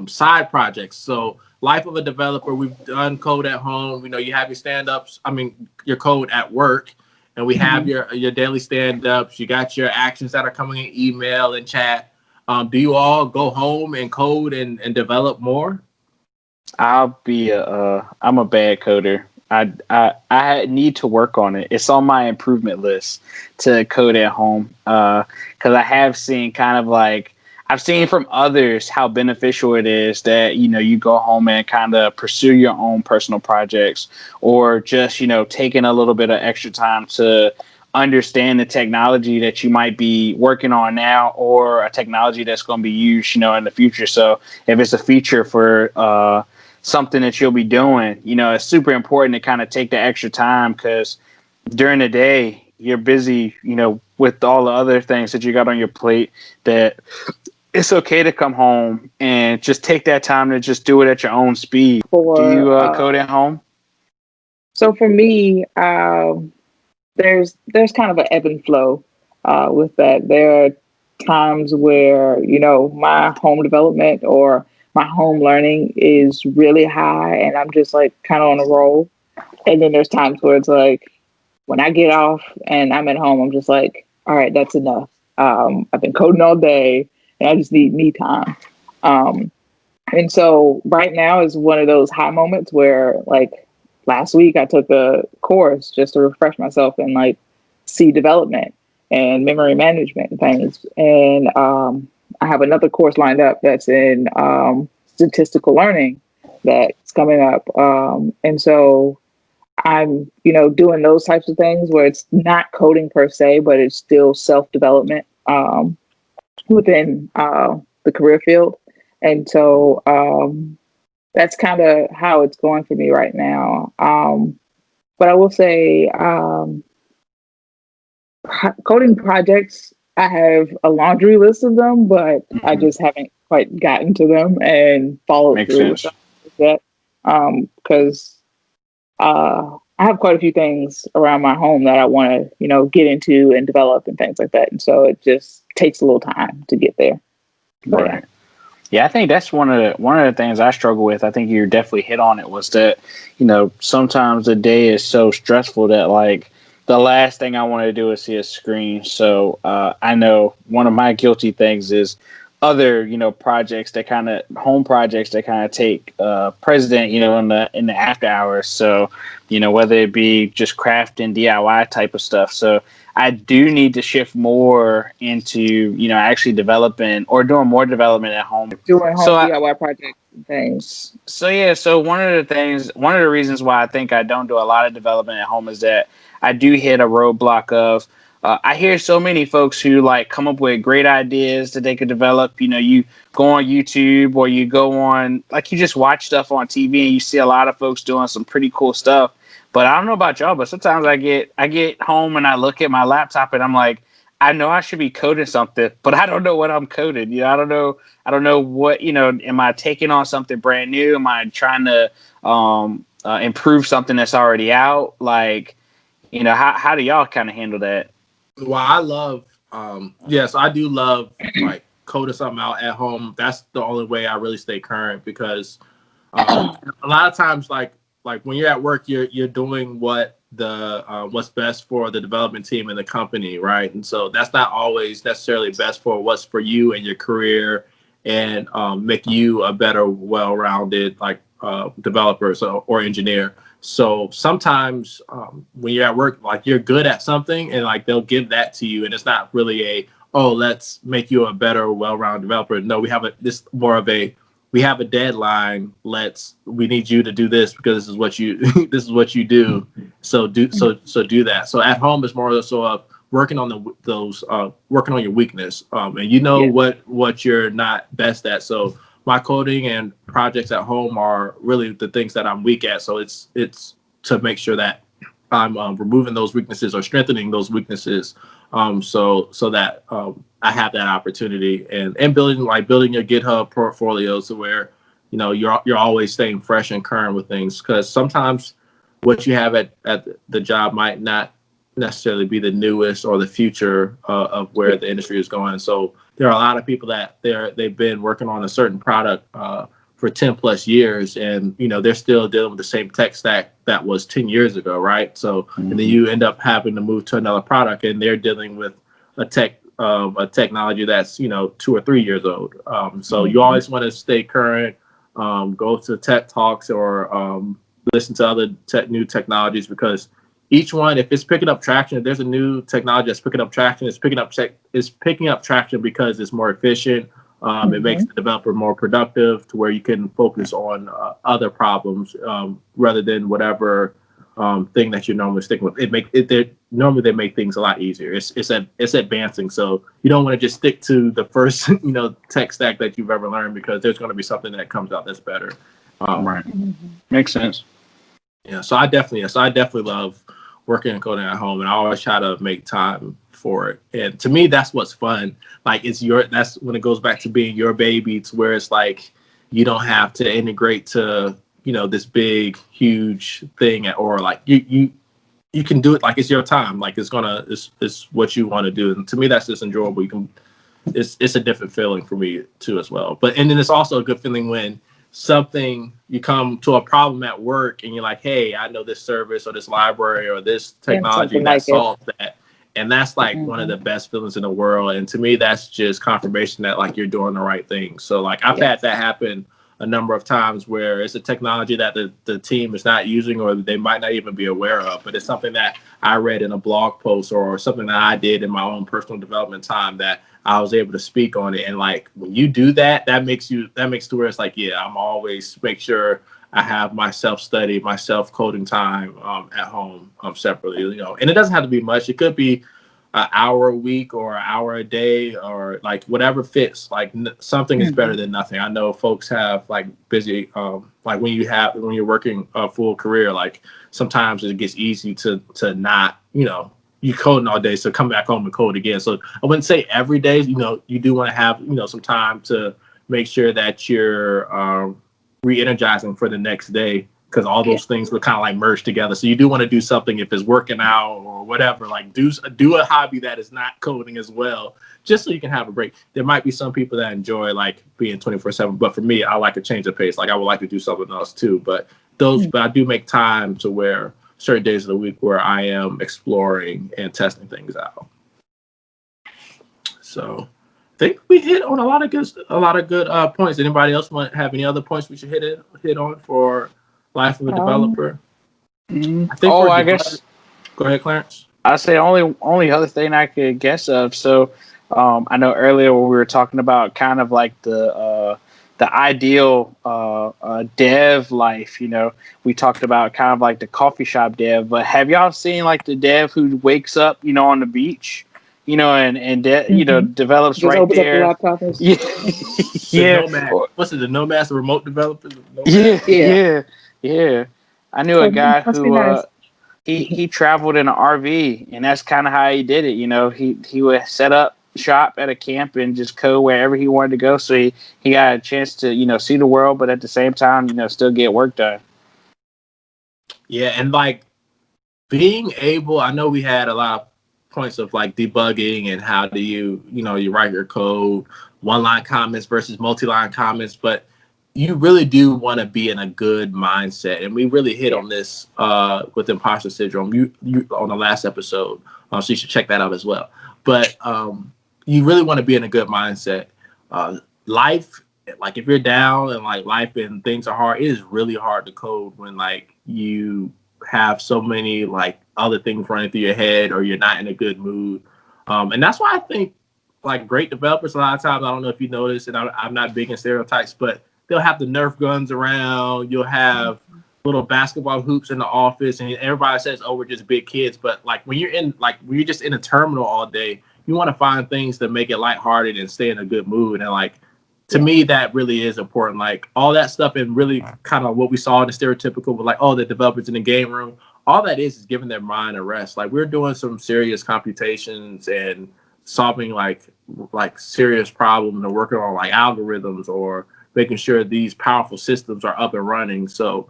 side projects. So, life of a developer, we've done code at home. You have your stand-ups. I mean, your code at work, and we have your daily stand-ups. You got your actions that are coming in email and chat. Do you all go home and code and develop more? I'm a bad coder. I need to work on it. It's on my improvement list to code at home. Because I have seen kind of like I've seen from others how beneficial it is that you go home and kind of pursue your own personal projects, or just taking a little bit of extra time to understand the technology that you might be working on now, or a technology that's going to be used in the future. So if it's a feature for something that you'll be doing, it's super important to kind of take the extra time, because during the day you're busy, with all the other things that you got on your plate, that it's okay to come home and just take that time to just do it at your own speed. Do you code at home? So for me, there's kind of an ebb and flow with that. There are times where my home development or my home learning is really high and I'm just like kind of on a roll. And then there's times where it's like when I get off and I'm at home, I'm just like, all right, that's enough. I've been coding all day and I just need me time. Um, and so right now is one of those high moments where like last week I took a course just to refresh myself in like C development and memory management and things. And I have another course lined up that's in statistical learning that's coming up. And so I'm, doing those types of things where it's not coding per se, but it's still self-development within the career field. And so that's kind of how it's going for me right now. But I will say coding projects, I have a laundry list of them, but I just haven't quite gotten to them and followed Makes through sense. with that. Because I have quite a few things around my home that I want to, get into and develop and things like that. And so it just takes a little time to get there. But, Right. Yeah, I think that's one of the things I struggle with. I think you definitely hit on it was that, sometimes the day is so stressful that like the last thing I want to do is see a screen. So I know one of my guilty things is other, projects that kind of home projects that kind of take precedent, in the after hours. So, whether it be just crafting DIY type of stuff. So I do need to shift more into, actually developing or doing more development at home. doing So home I, DIY projects and things. so yeah, so one of the reasons why I think I don't do a lot of development at home is that I do hit a roadblock of I hear so many folks who like come up with great ideas that they could develop. You go on YouTube or you go on like you just watch stuff on TV and you see a lot of folks doing some pretty cool stuff. But I don't know about y'all, but sometimes I get home and I look at my laptop and I'm like, I know I should be coding something, but I don't know what I'm coding. I don't know what, am I taking on something brand new? Am I trying to improve something that's already out? Like, how do y'all kind of handle that? Well, I love, yes, I do love like coding something out at home. That's the only way I really stay current because a lot of times, like when you're at work, you're doing what's best for the development team and the company, right? And so that's not always necessarily best for what's for you and your career and make you a better, well-rounded like developer or engineer. So sometimes when you're at work, like you're good at something and like they'll give that to you and it's not really let's make you a better, well-rounded developer. No, this more of we have a deadline. We need you to do this because this is what you this is what you do. So do that. So at home is more so of working on working on your weakness. And what you're not best at. So my coding and projects at home are really the things that I'm weak at. So it's to make sure that I'm removing those weaknesses or strengthening those weaknesses, so that I have that opportunity and building your GitHub portfolio to where you're always staying fresh and current with things because sometimes what you have at the job might not necessarily be the newest or the future of where the industry is going. So there are a lot of people that they've been working on a certain product for 10 plus years and they're still dealing with the same tech stack that was 10 years ago, right? So and then you end up having to move to another product and they're dealing with a technology that's 2 or 3 years old. So you always want to stay current, go to tech talks or listen to other new technologies because each one, if it's picking up traction, if there's a new technology that's picking up traction, it's picking up traction because it's more efficient. It makes the developer more productive to where you can focus on other problems rather than whatever thing that you're normally sticking with. Normally they make things a lot easier. It's advancing, so you don't want to just stick to the first tech stack that you've ever learned because there's going to be something that comes out that's better. Right, makes sense. Yeah, so I definitely love working and coding at home, and I always try to make time for it. And to me, that's what's fun. Like that's when it goes back to being your baby, to where it's like you don't have to integrate to this big, huge thing, or like you can do it like it's your time, like it's what you want to do. And to me, that's just enjoyable. You can it's a different feeling for me too as well. But and then it's also a good feeling when you come to a problem at work and you're like, hey, I know this service or this library or this technology that solves that. And that's like one of the best feelings in the world. And to me, that's just confirmation that like you're doing the right thing. So like I've had that happen a number of times where it's a technology that the team is not using or they might not even be aware of, but it's something that I read in a blog post or something that I did in my own personal development time that I was able to speak on it. And like when you do that, that makes to where it's like, yeah, I'm always make sure I have my self-study, my self-coding time at home separately, you know. And it doesn't have to be much. It could be an hour a week or an hour a day or like whatever fits. Like something is better than nothing. I know folks have like busy, like when you're working a full career, like sometimes it gets easy to not, you know, you coding all day, so come back home and code again. So I wouldn't say every day, you know, you do want to have, you know, some time to make sure that you're re-energizing for the next day, because all those things will kind of like merge together. So you do want to do something, if it's working out or whatever, like do a hobby that is not coding as well, just so you can have a break. There might be some people that enjoy like being 24/7, but for me, I like to change the pace. Like I would like to do something else too, but I do make time to where certain days of the week where I am exploring and testing things out. So I think we hit on a lot of good points. Anybody else have any other points we should hit on for life of a developer? I think. I guess. Go ahead, Clarence. I say only other thing I could guess of. So I know earlier when we were talking about kind of like the ideal dev life, you know, we talked about kind of like the coffee shop dev, but have y'all seen like the dev who wakes up, you know, on the beach, you know, you know, develops just right there. Up the laptop yeah. Nomad. What's it? The Nomads, the remote developers? Yeah. I knew a guy who nice. he traveled in an RV, and that's kind of how he did it. You know, he would set up shop at a camp and just code wherever he wanted to go. So he got a chance to, you know, see the world, but at the same time, you know, still get work done. Yeah, and like being able, I know we had a lot of points of like debugging and how do you write your code, one-line comments versus multi-line comments, but you really do want to be in a good mindset. And we really hit on this with imposter syndrome you on the last episode. So you should check that out as well. But you really want to be in a good mindset. Life, like if you're down and like life and things are hard, it is really hard to code when like you have so many like other things running through your head or you're not in a good mood. And that's why I think like great developers, a lot of times, I don't know if you notice, and I'm not big in stereotypes, but they'll have the Nerf guns around. You'll have little basketball hoops in the office, and everybody says, "Oh, we're just big kids." But like when you're just in a terminal all day, you want to find things to make it lighthearted and stay in a good mood. And like to me, that really is important. Like all that stuff, and really kind of what we saw in the stereotypical, with like, oh, the developers in the game room. All that is giving their mind a rest. Like we're doing some serious computations and solving like serious problems and working on like algorithms or making sure these powerful systems are up and running. So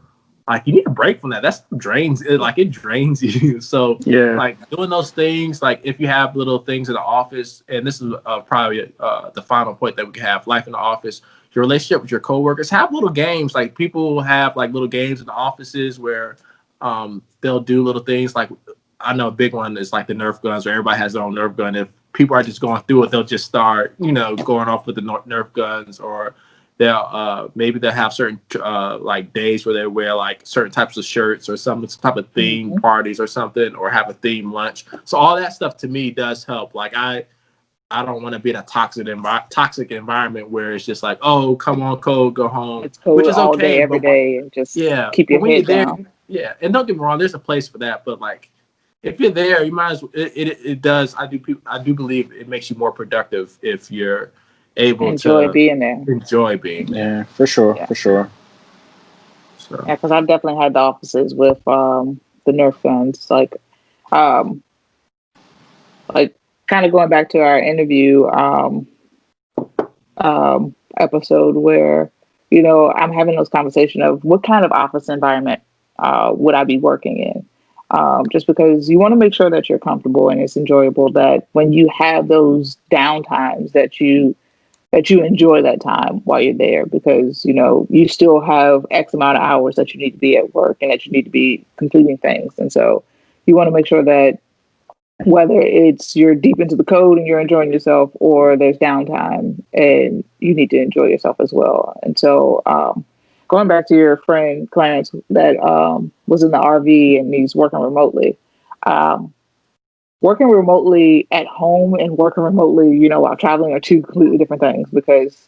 like you need a break from that. That's it drains you. So like doing those things, like if you have little things in the office, and this is probably the final point that we can have, life in the office, your relationship with your coworkers, have little games. Like people have like little games in the offices where they'll do little things. Like I know a big one is like the Nerf guns, where everybody has their own Nerf gun. If people are just going through it, they'll just start, going off with the Nerf guns, or they'll maybe they'll have certain like days where they wear like certain types of shirts or some type of theme parties or something, or have a theme lunch. So all that stuff to me does help. Like I don't want to be in a toxic environment where it's just like, oh, come on, code, go home. It's code which is all okay, day, every day, and just keep your head down. Yeah, and don't get me wrong, there's a place for that, but like if you're there, you might as well. It does. I do believe it makes you more productive if you're able to being there. Enjoy being there. Yeah, for sure, for sure. So. Yeah, because I've definitely had the offices with the Nerf guns, like kind of going back to our interview episode where, I'm having those conversations of what kind of office environment would I be working in? just because you want to make sure that you're comfortable and it's enjoyable, that when you have those downtimes that you enjoy that time while you're there, because you still have X amount of hours that you need to be at work and that you need to be completing things. And so you want to make sure that whether it's you're deep into the code and you're enjoying yourself, or there's downtime and you need to enjoy yourself as well. And so going back to your friend Clarence that was in the RV and he's working remotely. Working remotely at home and working remotely, while traveling are two completely different things, because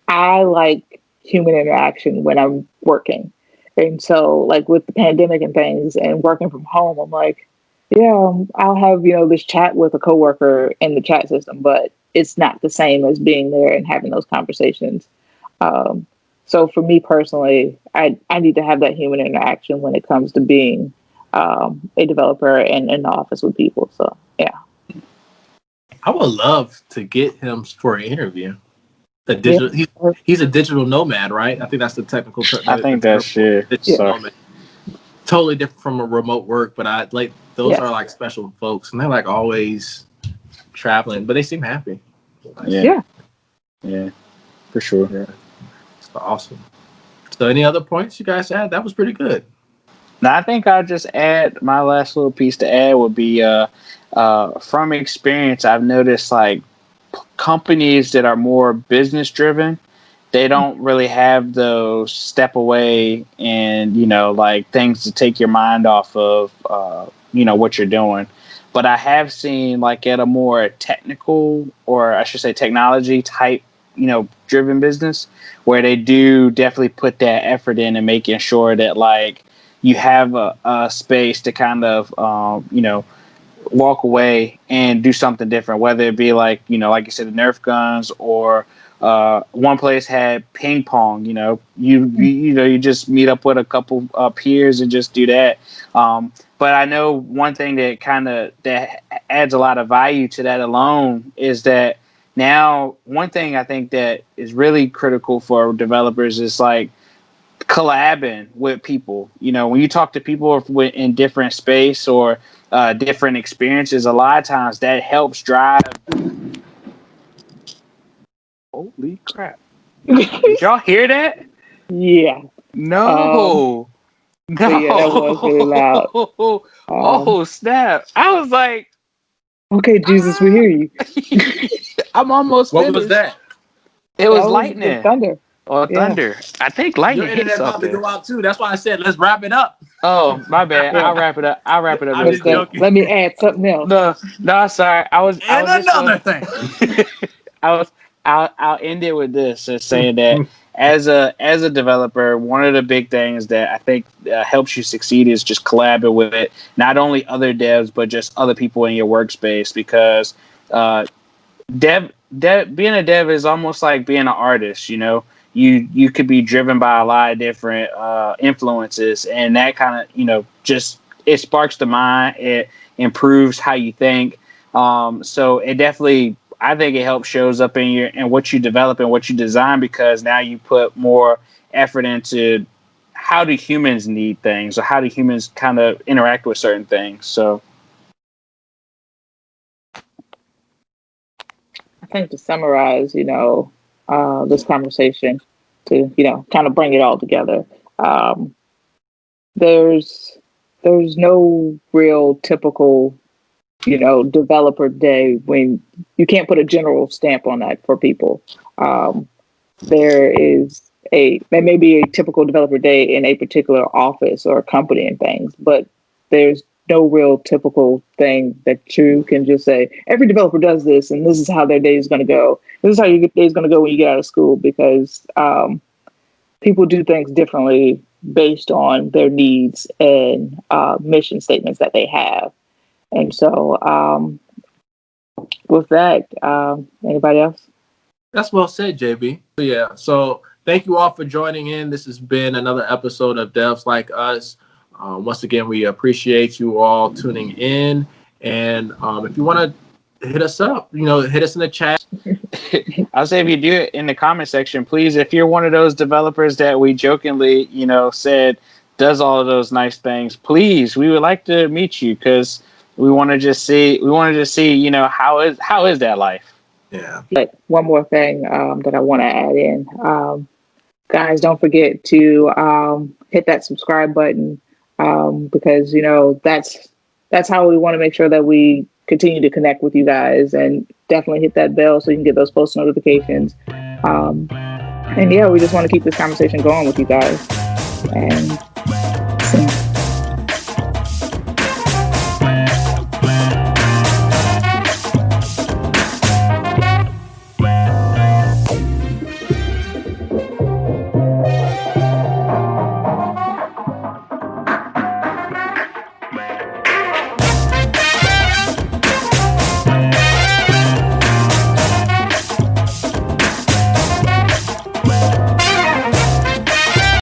I like human interaction when I'm working. And so, like with the pandemic and things and working from home, I'm like, yeah, I'll have, this chat with a coworker in the chat system, but it's not the same as being there and having those conversations. So for me personally, I need to have that human interaction when it comes to being a developer and in the office with people. So yeah, I would love to get him for an interview. Yeah. He's a digital nomad, right? I think that's the technical term. I think that's shit. Nomad. Totally different from a remote work, but I like those are like special folks, and they're like always traveling, but they seem happy. Yeah, for sure. Yeah, it's awesome. So, any other points you guys had? That was pretty good. Now, I think I'll just add my last little piece to add would be from experience, I've noticed like companies that are more business driven, they don't really have those step away and, like things to take your mind off of, what you're doing. But I have seen like at a more technical, or I should say technology type, driven business, where they do definitely put that effort in and making sure that like you have a space to kind of, walk away and do something different, whether it be like, like you said, the Nerf guns, or one place had ping pong. You just meet up with a couple peers and just do that. But I know one thing that adds a lot of value to that alone is that now one thing I think that is really critical for developers is like collabing with people. When you talk to people in different space or different experiences, a lot of times that helps drive. Holy crap! Did y'all hear that? Yeah. No. No. Yeah, that was really loud. Oh snap! I was like, okay, Jesus, we hear you. I'm almost What finished. was that? It was lightning. Thunder. Oh, thunder. I think lightning Your hit internet about to something. go out too. That's why I said let's wrap it up. Oh, my bad. Yeah. I'll wrap it up. I'm Really just quick. joking. Let me add something else. No, sorry. Another thing. I'll end it with this, just saying that as a developer, one of the big things that I think helps you succeed is just collaborate with not only other devs but just other people in your workspace, because being a dev is almost like being an artist. You could be driven by a lot of different influences, and that kind of just it sparks the mind. It improves how you think. So it definitely, I think it helps shows up in what you develop and what you design, because now you put more effort into how do humans need things, or how do humans kind of interact with certain things. So I think to summarize, this conversation, to kind of bring it all together. There's no real typical developer day when you can't put a general stamp on that for people. There may be a typical developer day in a particular office or company and things, but there's no real typical thing that you can just say, every developer does this and this is how their day is going to go. This is how your day is going to go when you get out of school, because people do things differently based on their needs and mission statements that they have. And so with that, anybody else? That's well said, JB. Yeah. So thank you all for joining in. This has been another episode of Devs Like Us. Once again, we appreciate you all tuning in. And if you want to hit us up, hit us in the chat. I'll say, if you do it in the comment section, please, if you're one of those developers that we jokingly, said does all of those nice things, please, we would like to meet you because we want to just see, you know, how is that life? Yeah. But one more thing that I want to add in, guys, don't forget to hit that subscribe button because you know that's how we want to make sure that we continue to connect with you guys, and definitely hit that bell so you can get those post notifications. And yeah, we just want to keep this conversation going with you guys. And